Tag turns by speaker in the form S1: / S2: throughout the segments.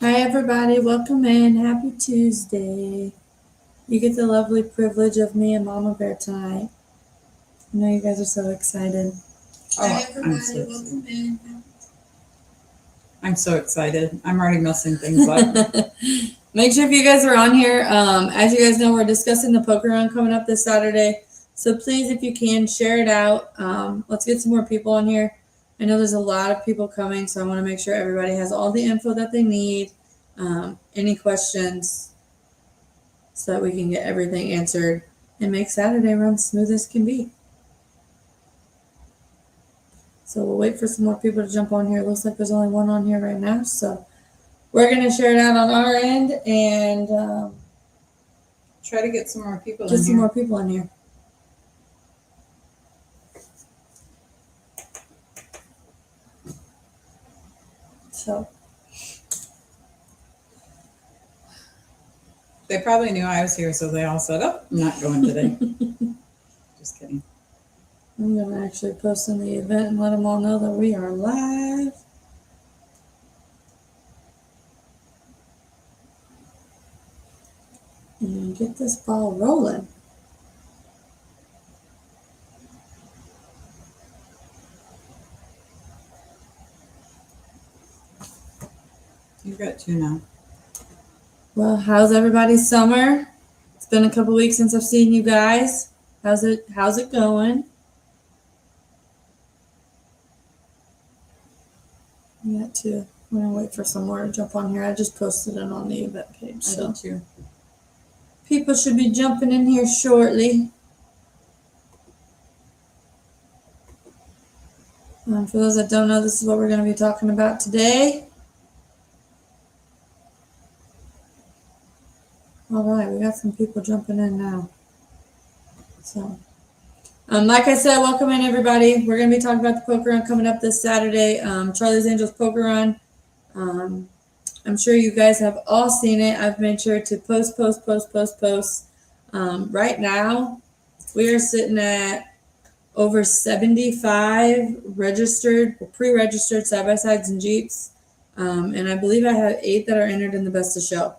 S1: Hi, everybody. Welcome in. Happy Tuesday. You get the lovely privilege of me and Mama Bear tonight. I know you guys are so excited.
S2: Hi, everybody. Welcome in. I'm so excited. I'm already messing things up.
S1: Make sure if you guys are on here, as you guys know, we're discussing the poker run coming up this Saturday. So please, if you can, share it out. Let's get some more people on here. I know there's a lot of people coming, so I want to make sure everybody has all the info that they need. Any questions, so that we can get everything answered and make Saturday run smooth as can be. So we'll wait for some more people to jump on here. It looks like there's only one on here right now. So we're going to share it out on our end and
S2: try to get some more people
S1: get some more people in here. So
S2: they probably knew I was here, so they all said, "Oh, I'm not going today." Just kidding.
S1: I'm going to actually post in the event and let them all know that we are live. And get this ball rolling.
S2: You've got two now.
S1: Well, how's everybody's summer? It's been a couple weeks since I've seen you guys. How's it going? I got to. I'm gonna wait for some more to jump on here. I just posted it on the event page. So
S2: I did too.
S1: People should be jumping in here shortly. For those that don't know, this is what we're going to be talking about today. All right, we got some people jumping in now. So, like I said, welcome in everybody. We're going to be talking about the poker run coming up this Saturday. Charlie's Angels Poker Run. I'm sure you guys have all seen it. I've made sure to post. Right now, we are sitting at over 75 pre-registered side-by-sides and Jeeps. And I believe I have 8 that are entered in the Best of Show.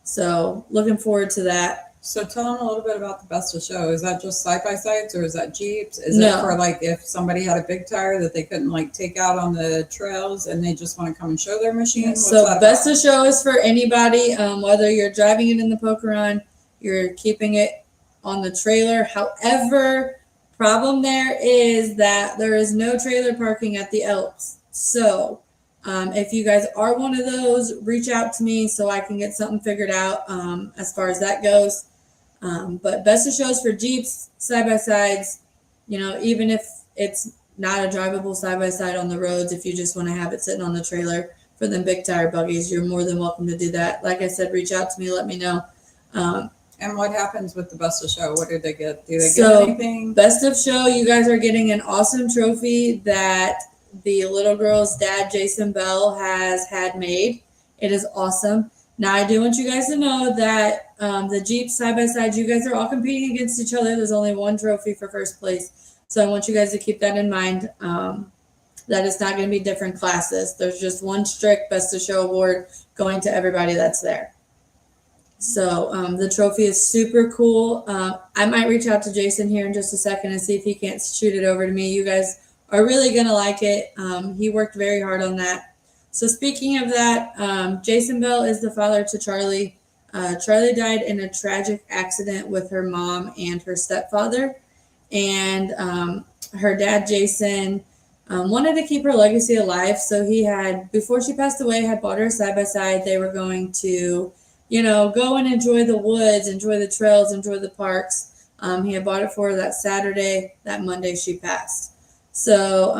S1: So looking forward to that.
S2: So tell them a little bit about the Best of Show. Is that just side-by-sides or is that Jeeps? Is
S1: No.
S2: it for like if somebody had a big tire that they couldn't like take out on the trails and they just want to come and show their machine?
S1: So Best of Show is for anybody, whether you're driving it in the poker run, you're keeping it on the trailer. However, problem there is that there is no trailer parking at the Elks. So if you guys are one of those, reach out to me so I can get something figured out as far as that goes. But Best of Shows for Jeeps, side-by-sides, even if it's not a drivable side-by-side on the roads, if you just want to have it sitting on the trailer for them big tire buggies, you're more than welcome to do that. Like I said, reach out to me, let me know.
S2: And what happens with the Best of Show? What do they get? Do they get anything?
S1: Best of Show, you guys are getting an awesome trophy that the little girl's dad, Jason Bell, has had made. It is awesome. Now, I do want you guys to know that the Jeep side-by-side, you guys are all competing against each other. There's only one trophy for first place. So I want you guys to keep that in mind, that it's not going to be different classes. There's just one strict Best of Show award going to everybody that's there. So the trophy is super cool. I might reach out to Jason here in just a second and see if he can't shoot it over to me. You guys are really going to like it. He worked very hard on that. So speaking of that, Jason Bell is the father to Charlie. Charlie died in a tragic accident with her mom and her stepfather. And her dad, Jason, wanted to keep her legacy alive. So he had, before she passed away, had bought her a side-by-side. They were going to, go and enjoy the woods, enjoy the trails, enjoy the parks. He had bought it for her that Saturday. That Monday she passed. So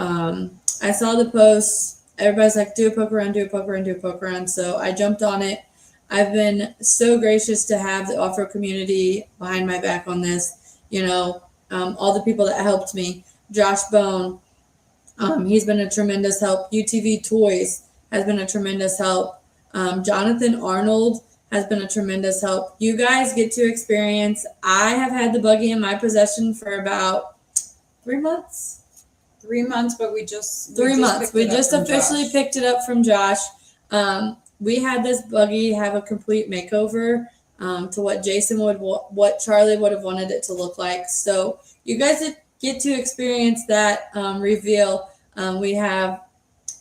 S1: I saw the post. Everybody's like, do a poker run, do a poker run, do a poker run. So I jumped on it. I've been so gracious to have the off-road community behind my back on this. All the people that helped me. Josh Bone, he's been a tremendous help. UTV Toys has been a tremendous help. Jonathan Arnold has been a tremendous help. You guys get to experience. I have had the buggy in my possession for about 3 months.
S2: 3 months, but we just
S1: 3 months. We just officially picked it up from Josh. we had this buggy have a complete makeover to what Jason what Charlie would have wanted it to look like. So you guys get to experience that reveal. We have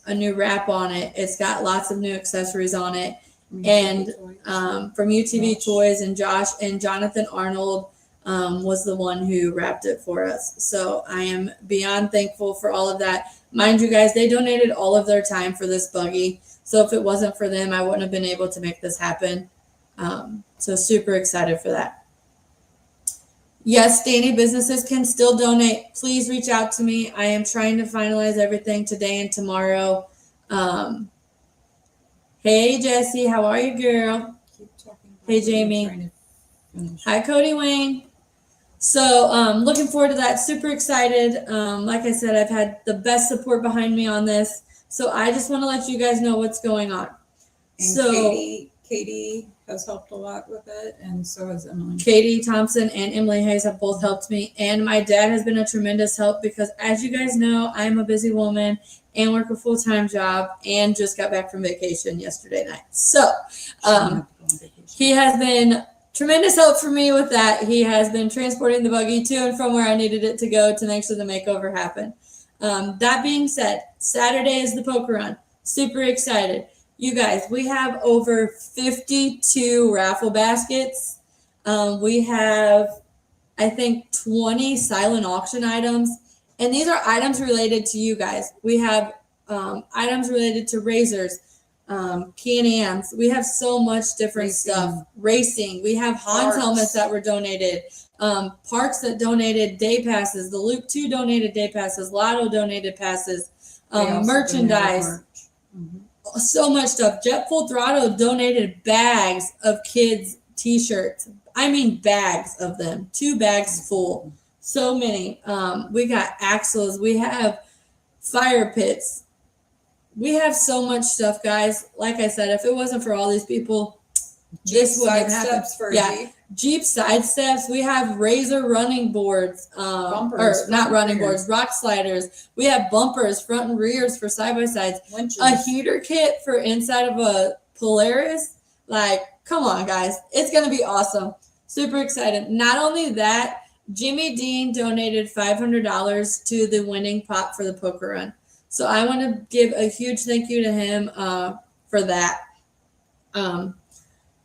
S1: a new wrap on it. It's got lots of new accessories on it. And from UTV Toys, and Josh and Jonathan Arnold was the one who wrapped it for us. So I am beyond thankful for all of that. Mind you guys, they donated all of their time for this buggy. So if it wasn't for them, I wouldn't have been able to make this happen. So super excited for that. Yes, Danny, businesses can still donate. Please reach out to me. I am trying to finalize everything today and tomorrow. Hey, Jesse, how are you, girl? Hey, Jamie. Hi, Cody Wayne. So looking forward to that. Super excited. Like I said, I've had the best support behind me on this. So I just want to let you guys know what's going on.
S2: And
S1: So
S2: Katie has helped a lot with it, and so has Emily.
S1: Katie Thompson and Emily Hayes have both helped me. And my dad has been a tremendous help because, as you guys know, I'm a busy woman and work a full-time job and just got back from vacation yesterday night. So he has been tremendous help for me with that. He has been transporting the buggy to and from where I needed it to go to make sure the makeover happened. That being said, Saturday is the poker run. Super excited. You guys, we have over 52 raffle baskets. We have, I think, 20 silent auction items. And these are items related to you guys. We have items related to razors, Can-Ams. We have so much different stuff. Racing. We have Hans helmets that were donated. Parks that donated day passes. The Loop 2 donated day passes. Lotto donated passes. Merchandise. So much stuff. Jet Full Throttle donated bags of kids' t-shirts. I mean bags of them. 2 bags full. So many. We got axles. We have fire pits. We have so much stuff, guys. Like I said, if it wasn't for all these people, this wouldn't have happened. Jeep side steps. We have Razor running boards, boards, rock sliders. We have bumpers, front and rears for side by sides. A heater kit for inside of a Polaris. Like, come on, guys. It's going to be awesome. Super excited. Not only that, Jimmy Dean donated $500 to the winning pot for the poker run. So I want to give a huge thank you to him for that.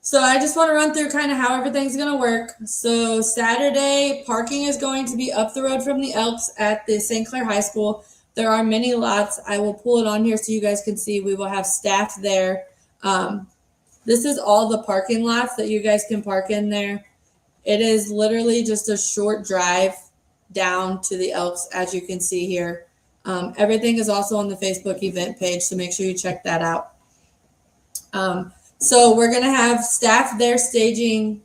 S1: So I just want to run through kind of how everything's going to work. So Saturday, parking is going to be up the road from the Elks at the St. Clair High School. There are many lots. I will pull it on here so you guys can see. We will have staff there. This is all the parking lots that you guys can park in there. It is literally just a short drive down to the Elks, as you can see here. Everything is also on the Facebook event page, so make sure you check that out. So we're going to have staff there staging,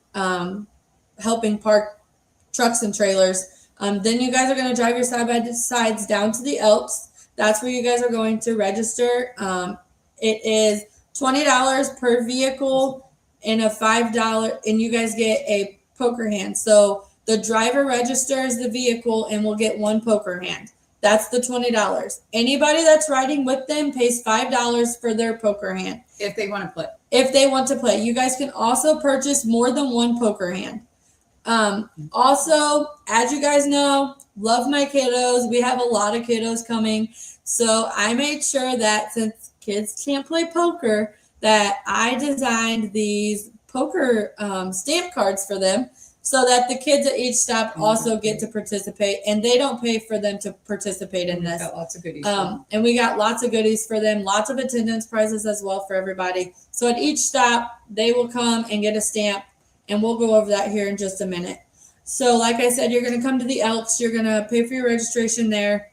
S1: helping park trucks and trailers. Then you guys are going to drive your side-by-sides down to the Elks. That's where you guys are going to register. It is $20 per vehicle and a $5, and you guys get a poker hand. So the driver registers the vehicle and will get 1 poker hand. That's the $20. Anybody that's riding with them pays $5 for their poker hand.
S2: If they want to play.
S1: If they want to play. You guys can also purchase more than 1 poker hand. Also, as you guys know, love my kiddos. We have a lot of kiddos coming. So I made sure that since kids can't play poker, that I designed these poker stamp cards for them, so that the kids at each stop also get to participate, and they don't pay for them to participate in this.
S2: Got lots of goodies.
S1: And we got lots of goodies for them, lots of attendance prizes as well for everybody. So at each stop, they will come and get a stamp, and we'll go over that here in just a minute. So like I said, you're going to come to the Elks. You're going to pay for your registration there.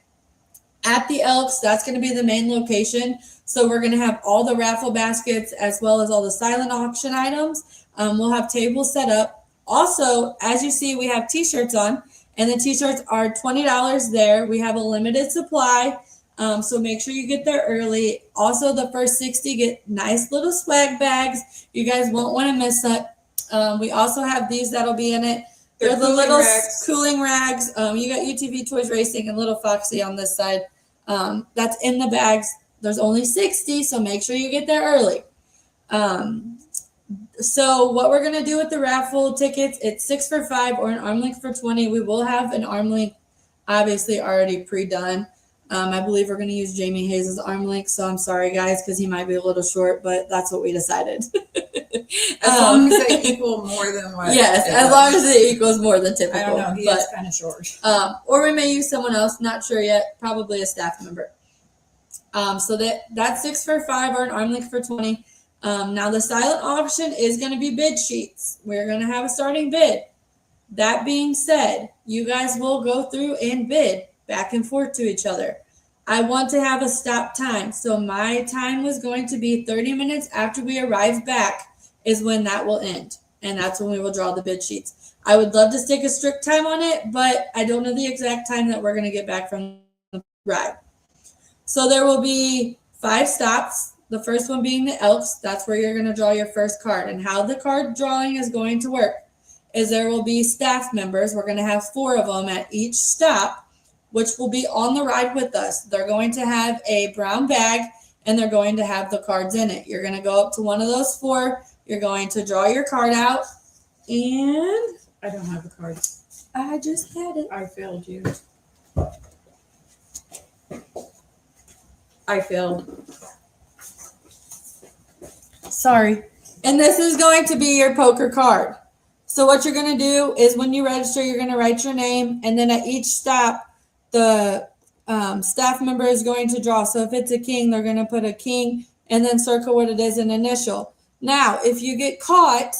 S1: At the Elks, that's going to be the main location. So we're going to have all the raffle baskets as well as all the silent auction items. We'll have tables set up. Also, as you see, we have t-shirts on, and the t-shirts are $20 there. We have a limited supply, so make sure you get there early. Also, the first 60 get nice little swag bags. You guys won't want to miss that. We also have these that'll be in it. They're the little cooling rags. You got UTV Toys Racing and Little Foxy on this side. That's in the bags. There's only 60, so make sure you get there early. So what we're gonna do with the raffle tickets, it's 6 for $5 or an arm length for 20. We will have an arm length obviously already pre-done. I believe we're gonna use Jamie Hayes' arm length, so I'm sorry guys, because he might be a little short, but that's what we decided.
S2: As long as they equal more than what.
S1: Yes, as long as it equals more than typical.
S2: I don't know, he is kind of short.
S1: Or we may use someone else, not sure yet, probably a staff member. So that's 6 for $5 or an arm length for 20. Now the silent auction is going to be bid sheets. We're going to have a starting bid. That being said, you guys will go through and bid back and forth to each other. I want to have a stop time. So my time was going to be 30 minutes after we arrive back is when that will end. And that's when we will draw the bid sheets. I would love to stick a strict time on it, but I don't know the exact time that we're going to get back from the ride. So there will be 5 stops. The first one being the Elks. That's where you're going to draw your first card. And how the card drawing is going to work is there will be staff members. We're going to have 4 of them at each stop, which will be on the ride with us. They're going to have a brown bag and they're going to have the cards in it. You're going to go up to one of those 4. You're going to draw your card out. And
S2: I don't have the cards.
S1: I just had it.
S2: I failed you. I failed.
S1: Sorry. And this is going to be your poker card. So what you're going to do is when you register, you're going to write your name. And then at each stop, the staff member is going to draw. So if it's a king, they're going to put a king and then circle what it is in initial. Now, if you get caught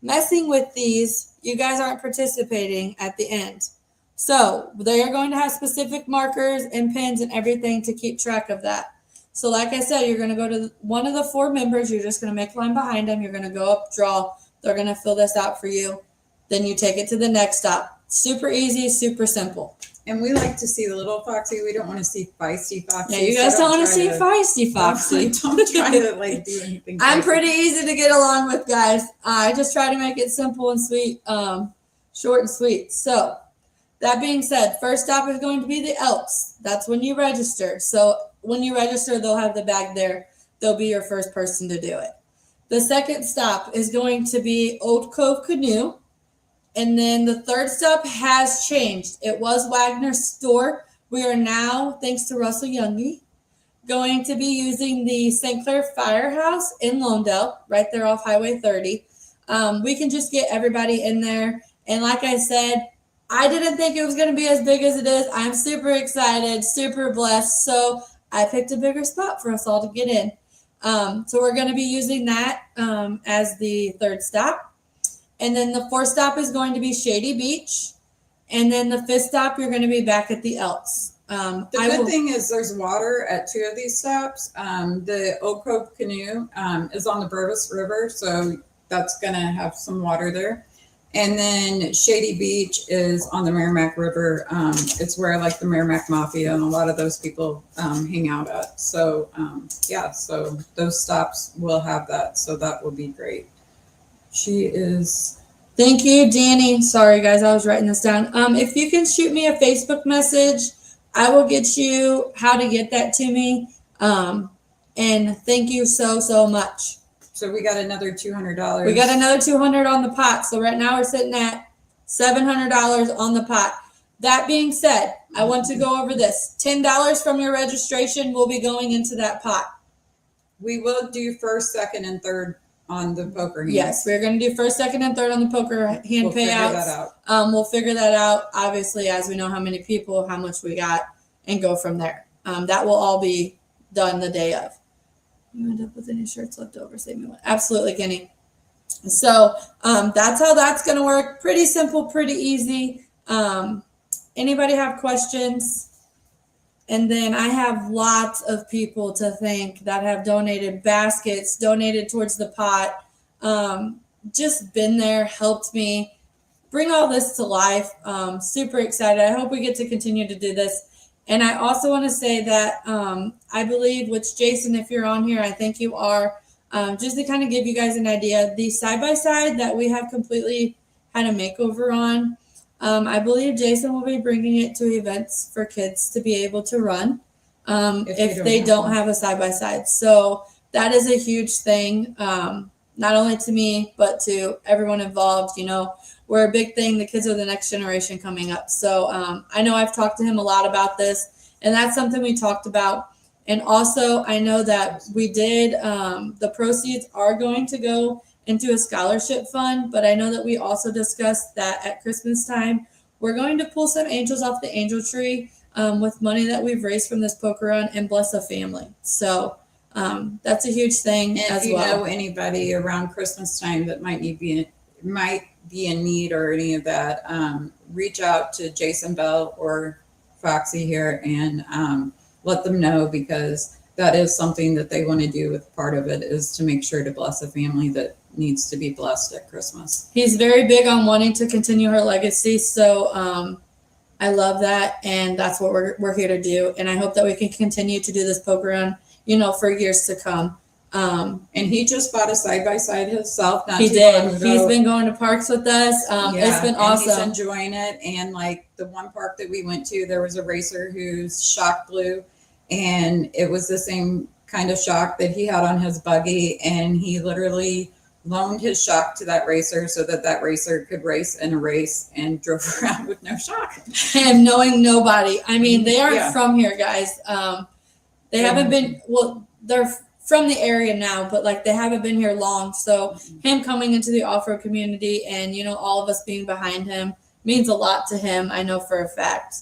S1: messing with these, you guys aren't participating at the end. So they are going to have specific markers and pens and everything to keep track of that. So like I said, you're going to go to one of the 4 members. You're just going to make a line behind them. You're going to go up, draw. They're going to fill this out for you. Then you take it to the next stop. Super easy, super simple.
S2: And we like to see the little Foxy. We don't want to see feisty Foxy.
S1: Yeah, you guys don't want to see feisty Foxy.
S2: Don't try to like do anything.
S1: I'm pretty easy to get along with, guys. I just try to make it simple and sweet, short and sweet. So that being said, first stop is going to be the Elks. That's when you register. So when you register, they'll have the bag there. They'll be your first person to do it. The second stop is going to be Old Cove Canoe. And then the third stop has changed. It was Wagner's store. We are now, thanks to Russell Youngie, going to be using the St. Clair Firehouse in Lawndale, right there off Highway 30. We can just get everybody in there. And like I said, I didn't think it was going to be as big as it is. I'm super excited, super blessed. So I picked a bigger spot for us all to get in. So we're going to be using that as the third stop. And then the 4th stop is going to be Shady Beach. And then the 5th stop, you're going to be back at the Elks.
S2: The good thing is there's water at 2 of these stops. The Oak Cove Canoe is on the Burvis River, so that's going to have some water there. And then Shady Beach is on the Merrimack River. It's where like the Merrimack Mafia and a lot of those people hang out at. So yeah, so those stops will have that. So that will be great. She is.
S1: Thank you, Danny. Sorry, guys, I was writing this down. If you can shoot me a Facebook message, I will get you how to get that to me. And thank you so, so much.
S2: So we got another $200.
S1: We got another $200 on the pot. So right now we're sitting at $700 on the pot. That being said, I want to go over this. $10 from your registration will be going into that pot.
S2: We will do first, second, and third on the poker hands.
S1: Yes, we're going to do first, second, and third on the poker hand
S2: We'll figure
S1: payouts.
S2: that out.
S1: We'll figure that out, obviously, as we know how many people, how much we got, and go from there. That will all be done the day of. You end up with any shirts left over? Save me one. Absolutely, Kenny. So that's how that's going to work. Pretty simple, pretty easy. Anybody have questions? And then I have lots of people to thank that have donated baskets, donated towards the pot, just been there, helped me bring all this to life. Super excited. I hope we get to continue to do this. And I also want to say that I believe, which Jason, if you're on here, I think you are, just to kind of give you guys an idea, the side-by-side that we have completely had a makeover on, I believe Jason will be bringing it to events for kids to be able to run if they don't have a side-by-side. So that is a huge thing. Not only to me, but to everyone involved. You know, we're a big thing. The kids are the next generation coming up. So I know I've talked to him a lot about this, and that's something we talked about. And also, I know that we did, the proceeds are going to go into a scholarship fund, but I know that we also discussed that at Christmas time, we're going to pull some angels off the angel tree with money that we've raised from this poker run and bless a family. So that's a huge thing
S2: And
S1: as
S2: if you
S1: well.
S2: know anybody around Christmas time that might be in need or any of that, reach out to Jason Bell or Foxy here and let them know, because that is something that they want to do. With part of it is to make sure to bless a family that needs to be blessed at Christmas.
S1: He's very big on wanting to continue her legacy. So I love that. And that's what we're here to do. And I hope that we can continue to do this poker run, you know, for years to come.
S2: And he just bought a side-by-side himself.
S1: He did. He's been going to parks with us. It's been awesome.
S2: He's enjoying it. And like the one park that we went to, there was a racer whose shock blew, and it was the same kind of shock that he had on his buggy. And he literally loaned his shock to that racer so that that racer could race in a race, and drove around with no shock.
S1: And knowing nobody. I mean, they aren't
S2: Yeah.
S1: from here, guys. They haven't been, well, they're from the area now, but like they haven't been here long. So him coming into the off-road community and, you know, all of us being behind him means a lot to him. I know for a fact.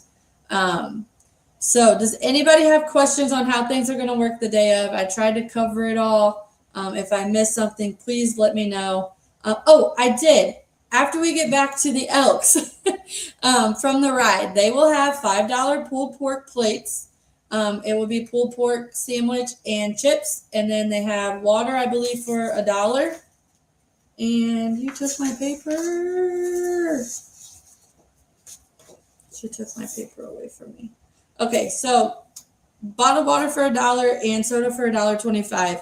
S1: So does anybody have questions on how things are going to work the day of? I tried to cover it all. If I missed something, please let me know. Oh, I did. After we get back to the Elks from the ride, they will have $5 pulled pork plates. It will be pulled pork sandwich and chips. And then they have water, I believe, for $1. And you took my paper. She took my paper away from me. Okay, so bottled water for $1 and soda for $1.25.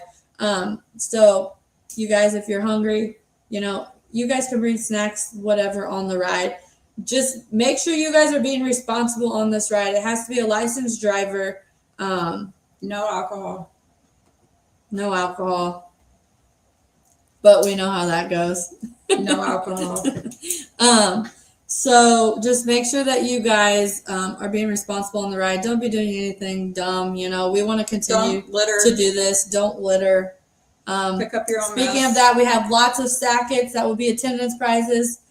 S1: So you guys, if you're hungry, you know, you guys can bring snacks, whatever, on the ride. Just make sure you guys are being responsible on this ride. It has to be a licensed driver.
S2: No alcohol.
S1: No alcohol. But we know how that goes.
S2: No alcohol.
S1: So just make sure that you guys are being responsible on the ride. Don't be doing anything dumb. You know, we want to continue
S2: Don't litter.
S1: to do this. Don't litter.
S2: Pick up your own
S1: Speaking
S2: mess.
S1: of that, we have lots of stackets that will be attendance prizes.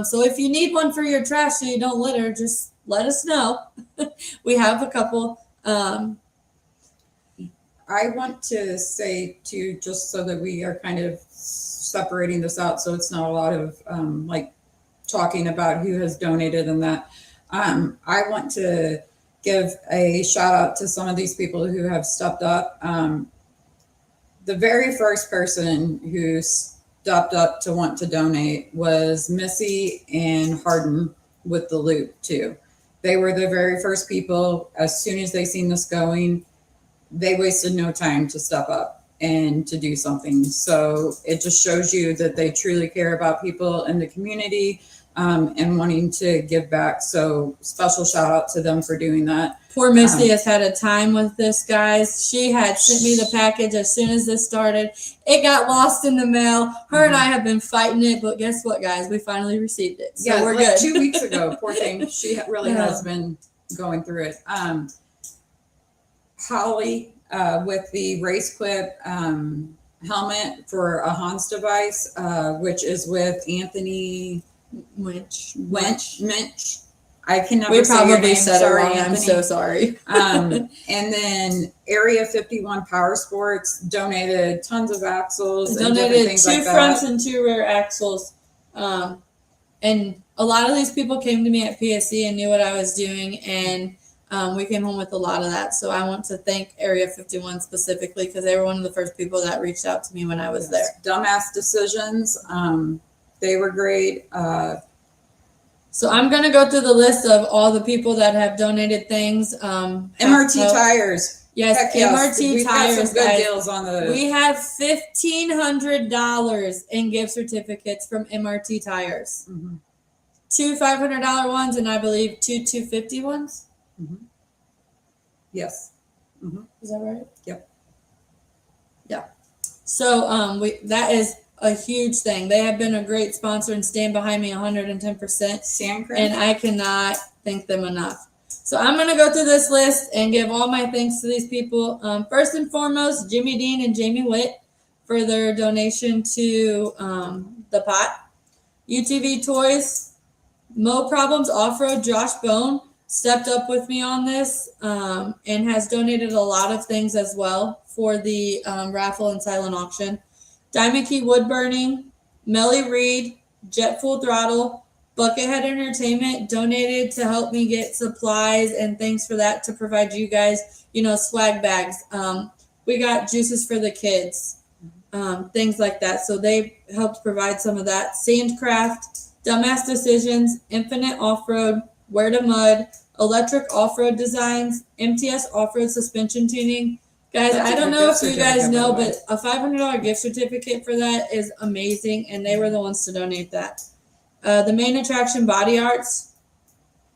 S1: So if you need one for your trash so you don't litter, just let us know. We have a couple.
S2: I want to say too, just so that we are kind of separating this out, so it's not a lot of like talking about who has donated and that. I want to give a shout out to some of these people who have stepped up. The very first person who stepped up to want to donate was Missy and Hardin with the Loop too. They were the very first people. As soon as they seen this going, they wasted no time to step up and to do something. So it just shows you that they truly care about people in the community and wanting to give back. So special shout out to them for doing that.
S1: Poor Misty has had a time with this, guys. She had sent me the package as soon as this started. It got lost in the mail. Her and I have been fighting it, but guess what, guys? We finally received it. So we're
S2: like
S1: good.
S2: 2 weeks ago, poor thing. She really has been going through it. Holly with the Race Clip helmet for a Hans device, which is with Anthony
S1: Winch.
S2: Minch. I can never
S1: We
S2: say your
S1: probably
S2: name.
S1: said
S2: Sorry,
S1: it wrong. I'm
S2: Anthony.
S1: so sorry.
S2: And then Area 51 Power Sports donated tons of axles and different
S1: Donated
S2: things
S1: 2
S2: like
S1: fronts
S2: that.
S1: and 2 rear axles. And a lot of these people came to me at PSC and knew what I was doing, and we came home with a lot of that. So I want to thank Area 51 specifically because they were one of the first people that reached out to me when I was there.
S2: Dumbass Decisions. They were great.
S1: So I'm going to go through the list of all the people that have donated things.
S2: MRT Tires.
S1: Yes,
S2: Heck yes.
S1: MRT
S2: We've got
S1: Tires.
S2: some good
S1: Guys.
S2: deals on the.
S1: We have $1,500 in gift certificates from MRT Tires.
S2: Mhm.
S1: 2 $500 ones, and I believe 2 $250 ones.
S2: Yes.
S1: Is that right?
S2: Yep.
S1: Yeah. So that is a huge thing. They have been a great sponsor and stand behind me 110%.
S2: Sandcraft.
S1: And I cannot thank them enough. So I'm going to go through this list and give all my thanks to these people. First and foremost, Jimmy Dean and Jamie Witt for their donation to the pot. UTV Toys, Mo Problems Off-Road, Josh Bone stepped up with me on this and has donated a lot of things as well for the raffle and silent auction. Diamond Key Wood Burning, Melly Reed, Jet Full Throttle, Buckethead Entertainment donated to help me get supplies and things for that to provide you guys, swag bags. We got juices for the kids, things like that. So they helped provide some of that. Sandcraft, Dumbass Decisions, Infinite Off-Road, Where to Mud, Electric Off-Road Designs, MTS Off-Road Suspension Tuning. Guys,
S2: That's
S1: I
S2: a
S1: don't
S2: good
S1: know
S2: gift
S1: if you guys
S2: certificate,
S1: know,
S2: by the
S1: but a $500 gift certificate for that is amazing, and they were the ones to donate that. The Main Attraction Body Arts,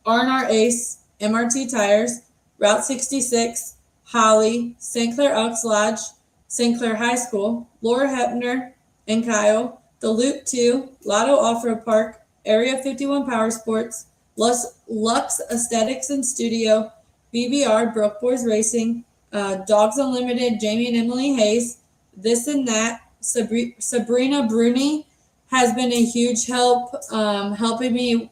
S1: R&R Ace, MRT Tires, Route 66, Holly, St. Clair Elks Lodge, St. Clair High School, Laura Hepner and Kyle, The Loop 2, Lotto Off-Road Park, Area 51 Power Sports, Lux Aesthetics and Studio, BBR, Broke Boys Racing, Dogs Unlimited, Jamie and Emily Hayes, This and That, Sabrina Bruni has been a huge help, helping me,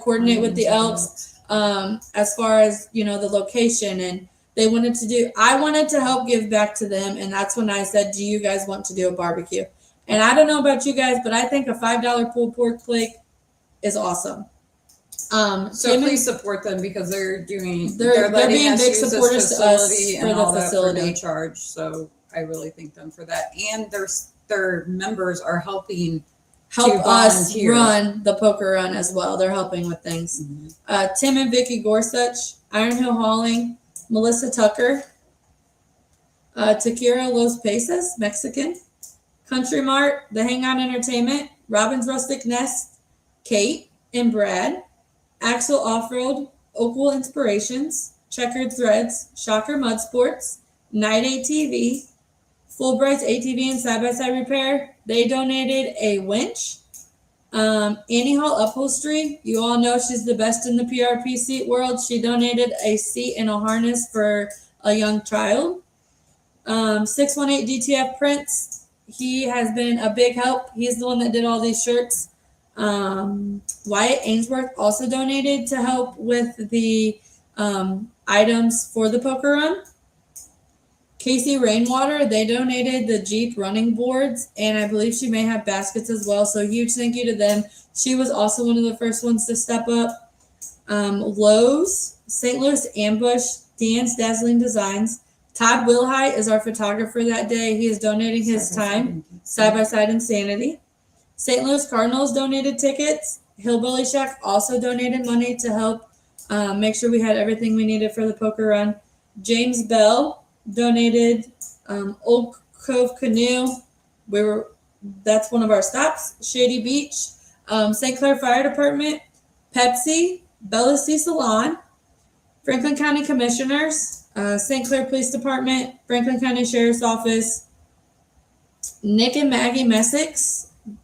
S1: coordinate with the Elks as far as, the location. And I wanted to help give back to them. And that's when I said, do you guys want to do a barbecue? And I don't know about you guys, but I think a $5 pulled pork plate is awesome.
S2: So please support them because they're being
S1: big supporters to us
S2: for
S1: the facility.
S2: For no charge. So I really thank them for that. And their members are help us
S1: run the poker run as well. They're helping with things. Mm-hmm. Tim and Vicky Gorsuch, Iron Hill Hauling, Melissa Tucker, Taquera Los Paces, Mexican, Country Mart, The Hangout Entertainment, Robin's Rustic Nest, Kate and Brad, Axel Off-Road, Oakville Inspirations, Checkered Threads, Shocker Mud Sports, Night ATV, Fulbright's ATV and side-by-side repair. They donated a winch. Annie Hall Upholstery. You all know she's the best in the PRP seat world. She donated a seat and a harness for a young child. 618 DTF Prints. He has been a big help. He's the one that did all these shirts. Wyatt Ainsworth also donated to help with the items for the poker run. Casey Rainwater, they donated the Jeep running boards, and I believe she may have baskets as well. So huge thank you to them. She was also one of the first ones to step up. Lowe's, St. Louis Ambush, Dan's Dazzling Designs. Todd Wilhite is our photographer that day. He is donating his time. Side by Side Insanity. St. Louis Cardinals donated tickets. Hillbilly Shack also donated money to help make sure we had everything we needed for the poker run. James Bell donated Old Cove Canoe. That's one of our stops. Shady Beach, St. Clair Fire Department, Pepsi, Bella C Salon, Franklin County Commissioners, St. Clair Police Department, Franklin County Sheriff's Office, Nick and Maggie Messick,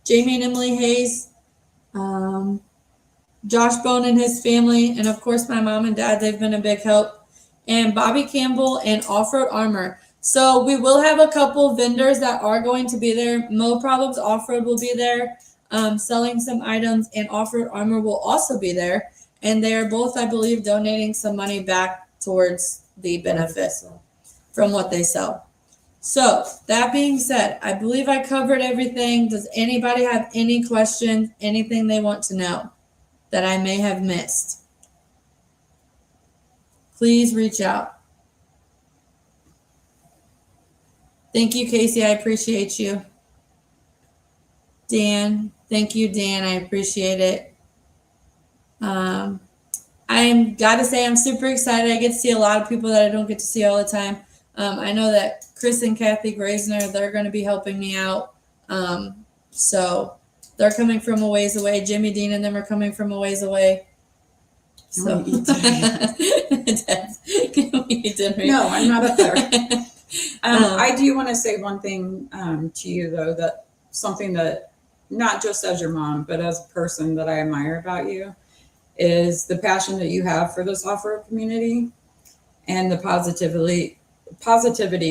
S1: Jamie and Emily Hayes, Josh Bone and his family, and of course my mom and dad. They've been a big help. And Bobby Campbell and Off-Road Armor. So we will have a couple vendors that are going to be there. Mo Problems Off-Road will be there selling some items, and Off-Road Armor will also be there. And they are both, I believe, donating some money back towards the benefit from what they sell. So that being said, I believe I covered everything. Does anybody have any questions, anything they want to know that I may have missed? Please reach out. Thank you, Casey. I appreciate you. Dan, thank you, Dan. I appreciate it. Gotta say, I'm super excited. I get to see a lot of people that I don't get to see all the time. I know that Chris and Kathy Graisner, they're going to be helping me out. So they're coming from a ways away. Jimmy Dean and them are coming from a ways away. So
S2: Can we eat dinner? No, I'm not up there. I do want to say one thing to you, though, that something that not just as your mom, but as a person that I admire about you is the passion that you have for this off-road community and the positivity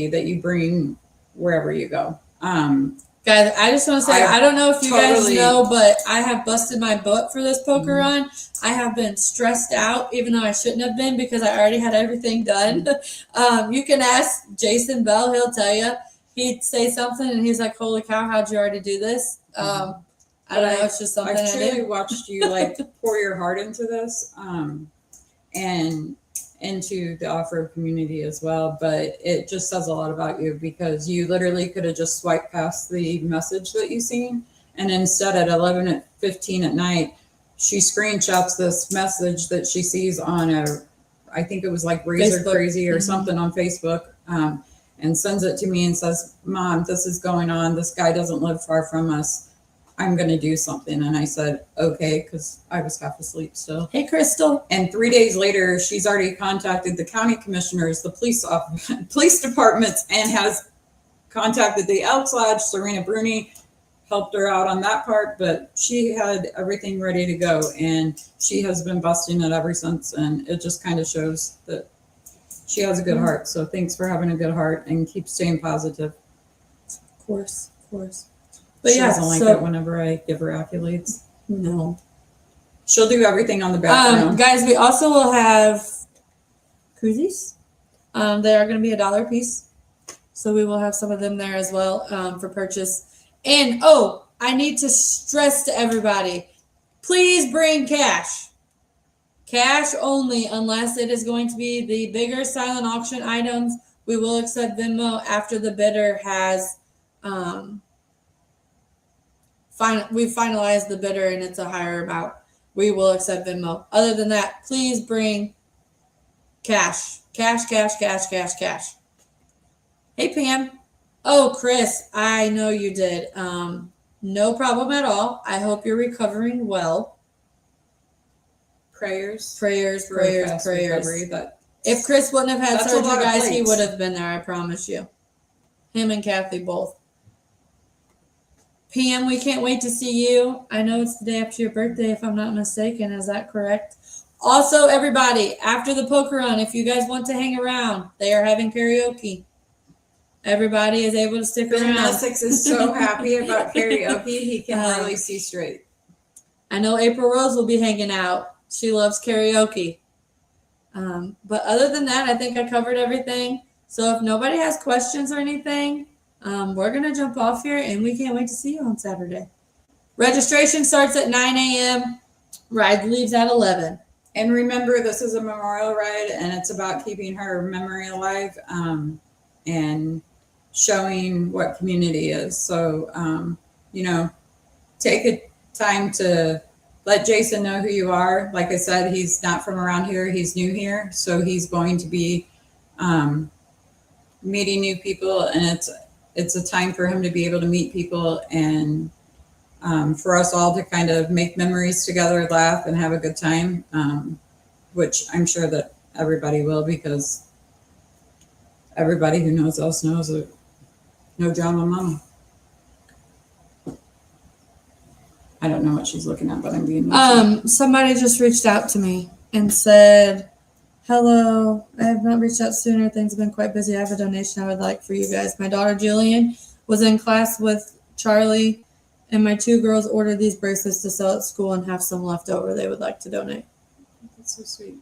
S2: that you bring wherever you go.
S1: Guys, I just want to say, I don't know if you guys
S2: totally-
S1: know, but I have busted my butt for this poker run. I have been stressed out, even though I shouldn't have been because I already had everything done. You can ask Jason Bell; he'll tell you. He'd say something, and he's like, "Holy cow, how'd you already do this?" I don't know. It's just something
S2: I've
S1: I
S2: truly
S1: did.
S2: watched you like pour your heart into this, and into the off-road community as well. But it just says a lot about you because you literally could have just swiped past the message that you seen, and instead at 11:15 at night, she screenshots this message that she sees on I think it was like Razor
S1: Facebook.
S2: Crazy or something on Facebook, and sends it to me and says, "Mom, this is going on. This guy doesn't live far from us. I'm going to do something." And I said, okay, because I was half asleep still.
S1: Hey, Crystal.
S2: And 3 days later, she's already contacted the county commissioners, the police departments, and has contacted the Elks Lodge. Serena Bruni helped her out on that part, but she had everything ready to go. And she has been busting it ever since. And it just kind of shows that she has a good heart. So thanks for having a good heart and keep staying positive.
S1: Of course, of course. But
S2: She
S1: yeah,
S2: doesn't like
S1: so
S2: it whenever I give her accolades.
S1: no.
S2: She'll do everything on the background.
S1: Guys, we also will have koozies. They are going to be $1 a piece. So we will have some of them there as well for purchase. And, I need to stress to everybody, please bring cash. Cash only, unless it is going to be the bigger silent auction items. We will accept Venmo after the bidder has we finalized the bidder and it's a higher amount. We will accept Venmo. Other than that, please bring cash. Cash. Hey, Pam. Oh, Chris, I know you did. No problem at all. I hope you're recovering well.
S2: Prayers.
S1: For a fast recovery. If Chris wouldn't have had
S2: That's a
S1: surgery,
S2: lot of
S1: guys, he
S2: plates.
S1: would have been there. I promise you. Him and Kathy both. PM, we can't wait to see you. I know it's the day after your birthday, if I'm not mistaken. Is that correct? Also, everybody, after the poker run, if you guys want to hang around, they are having karaoke. Everybody is able to stick
S2: Ben
S1: around.
S2: Essex is so happy about karaoke, he can hardly see straight.
S1: I know April Rose will be hanging out. She loves karaoke. But other than that, I think I covered everything. So if nobody has questions or anything, we're going to jump off here, and we can't wait to see you on Saturday. Registration starts at 9 a.m. Ride leaves at 11.
S2: And remember, this is a memorial ride, and it's about keeping her memory alive and showing what community is. So, take a time to let Jason know who you are. Like I said, he's not from around here. He's new here. So he's going to be meeting new people, and it's a time for him to be able to meet people and for us all to kind of make memories together, laugh, and have a good time, which I'm sure that everybody will, because everybody who knows us knows that no drama mama. I don't know what she's looking at, but I'm being
S1: Somebody just reached out to me and said, hello, I have not reached out sooner. Things have been quite busy. I have a donation I would like for you guys. My daughter Julian was in class with Charlie, and my 2 girls ordered these bracelets to sell at school and have some left over they would like to donate.
S2: That's so sweet.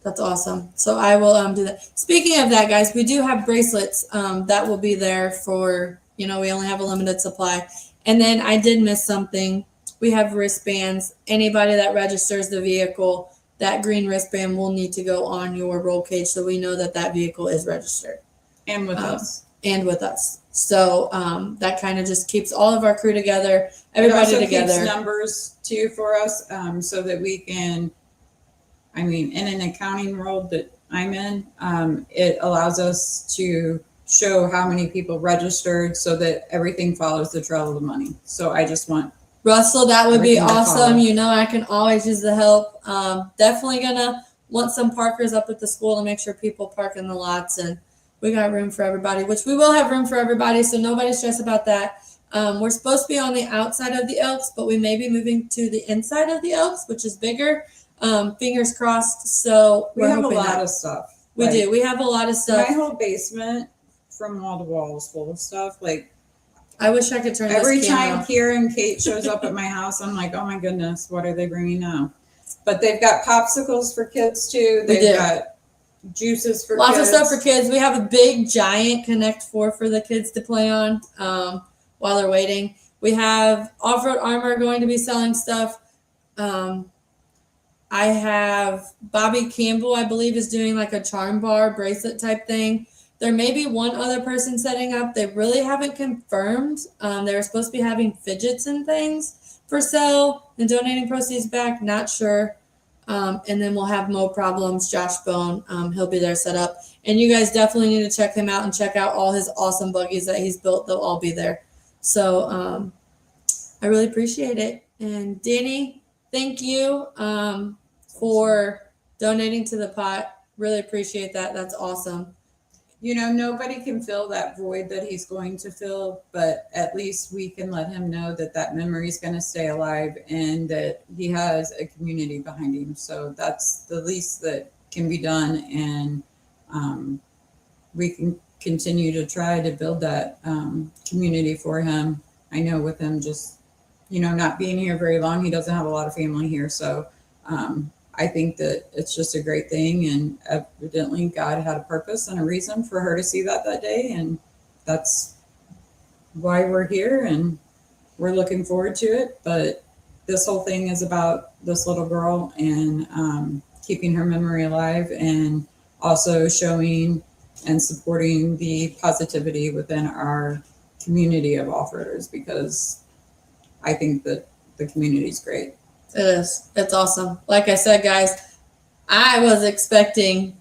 S1: That's awesome. So I will do that. Speaking of that, guys, we do have bracelets that will be there for, we only have a limited supply. And then I did miss something. We have wristbands. Anybody that registers the vehicle, that green wristband will need to go on your roll cage so we know that that vehicle is registered.
S2: And with us.
S1: And with us. So that kind of just keeps all of our crew together, everybody
S2: it also
S1: together.
S2: Keeps numbers too for us, so that we can, in an accounting world that I'm in, it allows us to show how many people registered so that everything follows the trail of the money. So I just want
S1: Russell, that would be
S2: everything to
S1: awesome.
S2: follow.
S1: I can always use the help. Definitely gonna want some parkers up at the school to make sure people park in the lots, and we got room for everybody, which we will have room for everybody, so nobody stress about that. We're supposed to be on the outside of the Elks, but we may be moving to the inside of the Elks, which is bigger. Fingers crossed. So
S2: We
S1: we're
S2: have a
S1: hoping
S2: lot
S1: that.
S2: of stuff.
S1: We
S2: Like,
S1: do. We have a lot of
S2: my
S1: stuff.
S2: whole basement from wall to wall is full of stuff. Like
S1: I wish I could turn
S2: every
S1: this
S2: time
S1: camera.
S2: Kira and Kate shows up at my house, I'm like, oh my goodness, what are they bringing now? But they've got popsicles for kids too.
S1: We
S2: They've
S1: do.
S2: got juices for
S1: Lots
S2: kids.
S1: of stuff for kids. We have a big giant Connect 4 for the kids to play on while they're waiting. We have Off-Road Armor going to be selling stuff. I have Bobby Campbell, I believe, is doing like a charm bar bracelet type thing. There may be one other person setting up. They really haven't confirmed. They were supposed to be having fidgets and things for sale and donating proceeds back. Not sure. And then we'll have Mo Problems, Josh Bone. He'll be there set up. And you guys definitely need to check him out and check out all his awesome buggies that he's built. They'll all be there. So I really appreciate it. And Danny, thank you for donating to the pot. Really appreciate that. That's awesome.
S2: You know, nobody can fill that void that he's going to fill, but at least we can let him know that that memory is going to stay alive and that he has a community behind him. So that's the least that can be done. And we can continue to try to build that community for him. I know with him just, you know, not being here very long, he doesn't have a lot of family here. So I think that it's just a great thing, and evidently God had a purpose and a reason for her to see that day, and that's why we're here, and we're looking forward to it. But this whole thing is about this little girl and keeping her memory alive, and also showing and supporting the positivity within our community of off-roaders, because I think that the community is great.
S1: It is. It's awesome. Like I said, guys, I was expecting,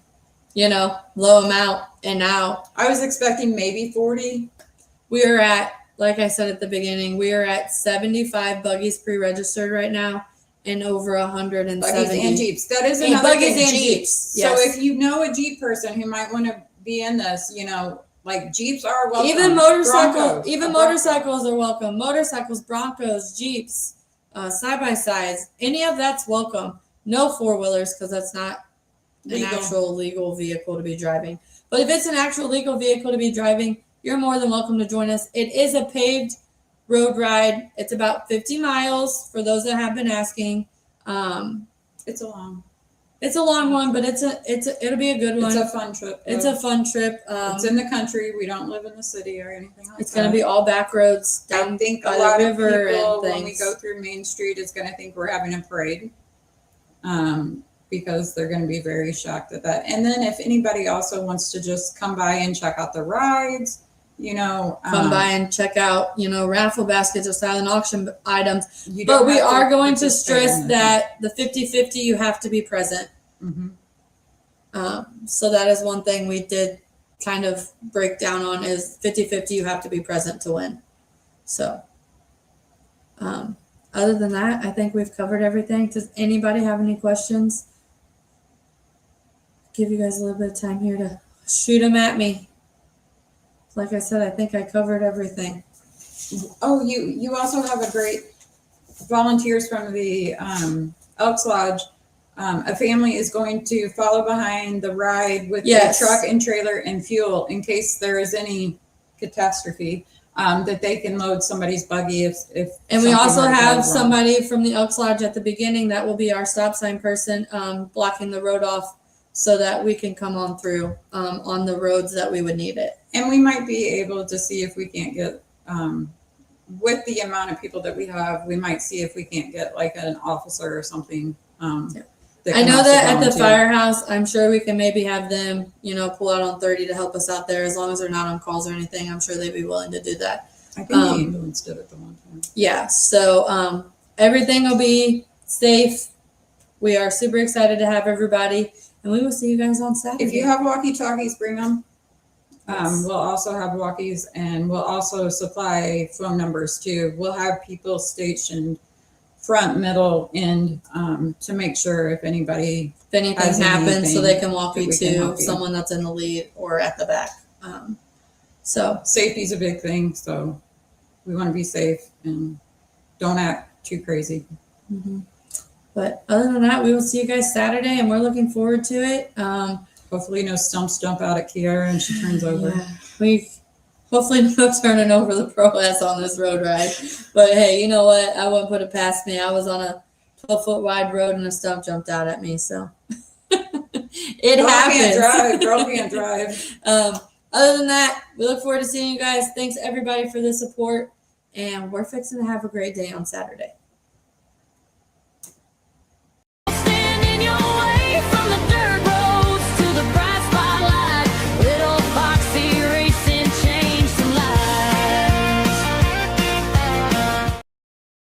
S1: low amount, and now
S2: I was expecting maybe 40.
S1: we are at, like I said at the beginning, we are at 75 buggies pre-registered right now and over 170.
S2: Buggies and Jeeps. That is
S1: And
S2: another
S1: buggies
S2: thing.
S1: and
S2: Jeeps.
S1: Jeeps,
S2: So
S1: yes.
S2: if you know a Jeep person who might want to be in this, like Jeeps are welcome.
S1: Even
S2: Broncos
S1: motorcycles are welcome. Motorcycles, Broncos, Jeeps, side-by-sides, any of that's welcome. No four-wheelers, because that's not an actual legal vehicle to be driving. But if it's an actual legal vehicle to be driving, you're more than welcome to join us. It is a paved road ride. It's about 50 miles for those that have been asking.
S2: It's a long.
S1: It's a long one, but it'll be a good one.
S2: It's a fun trip.
S1: It's a fun trip.
S2: It's in the country. We don't live in the city or anything like
S1: It's
S2: that.
S1: going to be all back roads down
S2: I think
S1: by
S2: a lot
S1: the
S2: of
S1: river
S2: people,
S1: and
S2: when we
S1: things.
S2: go through Main Street, is going to think we're having a parade, because they're going to be very shocked at that. And then if anybody also wants to just come by and check out the rides,
S1: Come by and check out, raffle baskets or silent auction items.
S2: you
S1: But
S2: don't
S1: we
S2: have
S1: are going to
S2: participate
S1: stress
S2: in
S1: that the 50-50, you have to be present.
S2: Mhm.
S1: So that is one thing we did kind of break down on is 50-50, you have to be present to win. So other than that, I think we've covered everything. Does anybody have any questions? Give you guys a little bit of time here to shoot them at me. Like I said, I think I covered everything.
S2: Oh, you also have a great volunteers from the Elks Lodge. A family is going to follow behind the ride with
S1: Yes.
S2: the truck and trailer and fuel in case there is any catastrophe, that they can load somebody's buggy if
S1: And we
S2: something
S1: also
S2: were to go
S1: have
S2: wrong.
S1: somebody from the Elks Lodge at the beginning that will be our stop sign person, blocking the road off so that we can come on through on the roads that we would need it.
S2: And we might be able to see if we can't get, with the amount of people that we have, we might see if we can't get like an officer or something. That
S1: I
S2: can
S1: know
S2: also
S1: that at the
S2: volunteer.
S1: firehouse, I'm sure we can maybe have them, pull out on 30 to help us out there as long as they're not on calls or anything. I'm sure they'd be willing to do that.
S2: I think the ambulance did it the one time.
S1: Yeah, so everything will be safe. We are super excited to have everybody, and we will see you guys on Saturday.
S2: If you have walkie-talkies, bring them.
S1: Yes.
S2: We'll also have walkies, and we'll also supply phone numbers too. We'll have people stationed front, middle, end, to make sure if anybody
S1: if anything
S2: has
S1: happens, so
S2: anything
S1: they can walk
S2: that
S1: you
S2: we can
S1: to
S2: help you.
S1: someone that's in the lead or at the back. So
S2: Safety's a big thing, so we want to be safe and don't act too crazy.
S1: mhm. But other than that, we will see you guys Saturday, and we're looking forward to it.
S2: Hopefully no stumps jump out at Kiara and she turns over.
S1: Yeah, we hopefully no turning over the Pro-S on this road ride. But hey, you know what? I wouldn't put it past me. I was on a 12-foot wide road and a stump jumped out at me. So it
S2: Girl
S1: happens.
S2: can't drive. Girl can't drive.
S1: Other than that, we look forward to seeing you guys. Thanks everybody for the support, and we're fixing to have a great day on Saturday.